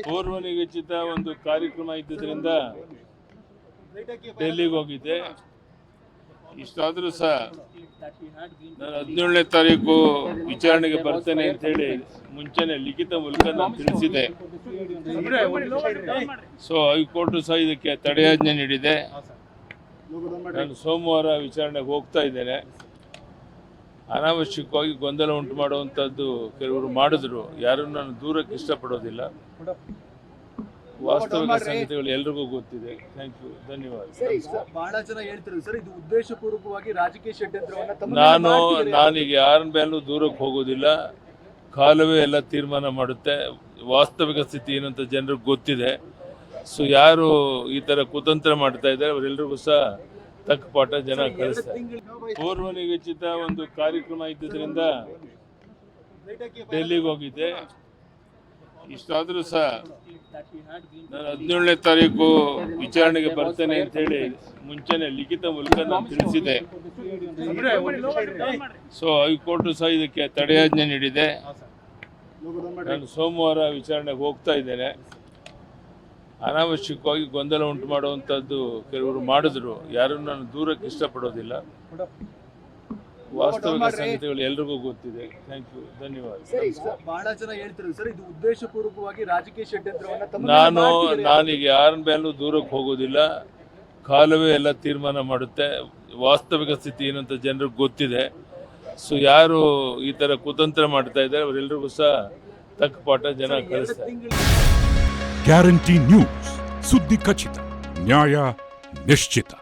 ಪೂರ್ವ ನಿಗದಿತ ಒಂದು ಕಾರ್ಯಕ್ರಮ ಇದ್ದುದರಿಂದ ಡೆಲ್ಲಿಗೆ ಹೋಗಿದ್ದೆ. ಇಷ್ಟಾದರೂ ಸಹ ನಾನು 17ನೇ ತಾರೀಕು ವಿಚಾರಣೆಗೆ ಬರ್ತೇನೆ ಅಂತೇಳಿ ಮುಂಚೆನೆ ಲಿಖಿತ ಮೂಲಕ ನಾನು ತಿಳಿಸಿದೆ. ಸೊ ಹೈಕೋರ್ಟ್ ಸಹ ಇದಕ್ಕೆ ತಡೆಯಾಜ್ಞೆ ನೀಡಿದೆ. ನಾನು ಸೋಮವಾರ ವಿಚಾರಣೆಗೆ ಹೋಗ್ತಾ ಇದ್ದೇನೆ. ಅನಾವಶ್ಯಕವಾಗಿ ಗೊಂದಲ ಉಂಟು ಮಾಡುವಂಥದ್ದು ಕೆಲವರು ಮಾಡಿದ್ರು. ಯಾರನ್ನು ನಾನು ದೂರಕ್ಕೆ ಇಷ್ಟಪಡೋದಿಲ್ಲ. ವಾಸ್ತವಿಕ ಸಂಗತಿಗಳು ಎಲ್ರಿಗೂ ಗೊತ್ತಿದೆ. ಥ್ಯಾಂಕ್ ಯು, ಧನ್ಯವಾದ. ಬಹಳ ಜನ ಹೇಳ್ತಿರೋದು ಸರ್, ಇದು ಉದ್ದೇಶಪೂರ್ವಕವಾಗಿ ರಾಜಕೀಯ ಷಡ್ಯಂತ್ರವನ್ನ ನಾನೀಗ ಯಾರ ಮೇಲೂ ದೂರಕ್ಕೆ ಹೋಗೋದಿಲ್ಲ. ಕಾಲವೇ ಎಲ್ಲ ತೀರ್ಮಾನ ಮಾಡುತ್ತೆ. ವಾಸ್ತವಿಕ ಸ್ಥಿತಿ ಏನು ಅಂತ ಜನರಿಗೆ ಗೊತ್ತಿದೆ. ಸೊ ಯಾರು ಈ ಥರ ಕುತಂತ್ರ ಮಾಡ್ತಾ ಇದ್ದಾರೆ ಅವರೆಲ್ಲರಿಗೂ ಸಹ ತಕ್ಕ ಪಾಠ ಜನ ಕಲಿಸ್ತಾರೆ. ಪೂರ್ವ ನಿಗದಿತ ಒಂದು ಕಾರ್ಯಕ್ರಮ ಇದ್ದುದರಿಂದ ಡೆಲ್ಲಿಗೆ ಹೋಗಿದ್ದೆ. ಇಷ್ಟಾದರೂ ಸಹ ನಾನು 17ನೇ ತಾರೀಕು ವಿಚಾರಣೆಗೆ ಬರ್ತೇನೆ ಅಂತೇಳಿ ಮುಂಚೆನೆ ಲಿಖಿತ ಮೂಲಕ ನಾನು ತಿಳಿಸಿದೆ. ಸೊ ಹೈಕೋರ್ಟ್ ಸಹ ಇದಕ್ಕೆ ತಡೆಯಾಜ್ಞೆ ನೀಡಿದೆ. ನಾನು ಸೋಮವಾರ ವಿಚಾರಣೆಗೆ ಹೋಗ್ತಾ ಇದ್ದೇನೆ. ಅನಾವಶ್ಯಕವಾಗಿ ಗೊಂದಲ ಉಂಟು ಮಾಡುವಂಥದ್ದು ಕೆಲವರು ಮಾಡಿದ್ರು. ಯಾರನ್ನು ನಾನು ದೂರಕ್ಕೆ ಇಷ್ಟಪಡೋದಿಲ್ಲ. ವಾಸ್ತವಿಕ ಸಂಗತಿಗಳು ಎಲ್ರಿಗೂ ಗೊತ್ತಿದೆ. ಥ್ಯಾಂಕ್ ಯು, ಧನ್ಯವಾದ. ಬಹಳ ಜನ ಹೇಳ್ತಿರೋದು ಸರ್, ಇದು ಉದ್ದೇಶಪೂರ್ವಕವಾಗಿ ರಾಜಕೀಯ ಷಡ್ಯಂತ್ರವನ್ನ ನಾನೀಗ ಯಾರ ಮೇಲೂ ದೂರಕ್ಕೆ ಹೋಗೋದಿಲ್ಲ. ಕಾಲವೇ ಎಲ್ಲ ತೀರ್ಮಾನ ಮಾಡುತ್ತೆ. ವಾಸ್ತವಿಕ ಸ್ಥಿತಿ ಏನು ಅಂತ ಜನರಿಗೆ ಗೊತ್ತಿದೆ. ಸೊ ಯಾರು ಈ ಥರ ಕುತಂತ್ರ ಮಾಡ್ತಾ ಇದ್ದಾರೆ ಅವರೆಲ್ಲರಿಗೂ ಸಹ ತಕ್ಕ ಪಾಠ ಜನ ಕಲಿಸ್ತಾರೆ. ಗ್ಯಾರಂಟಿ ನ್ಯೂಸ್, ಸುದ್ದಿ ಖಚಿತ, ನ್ಯಾಯ ನಿಶ್ಚಿತ.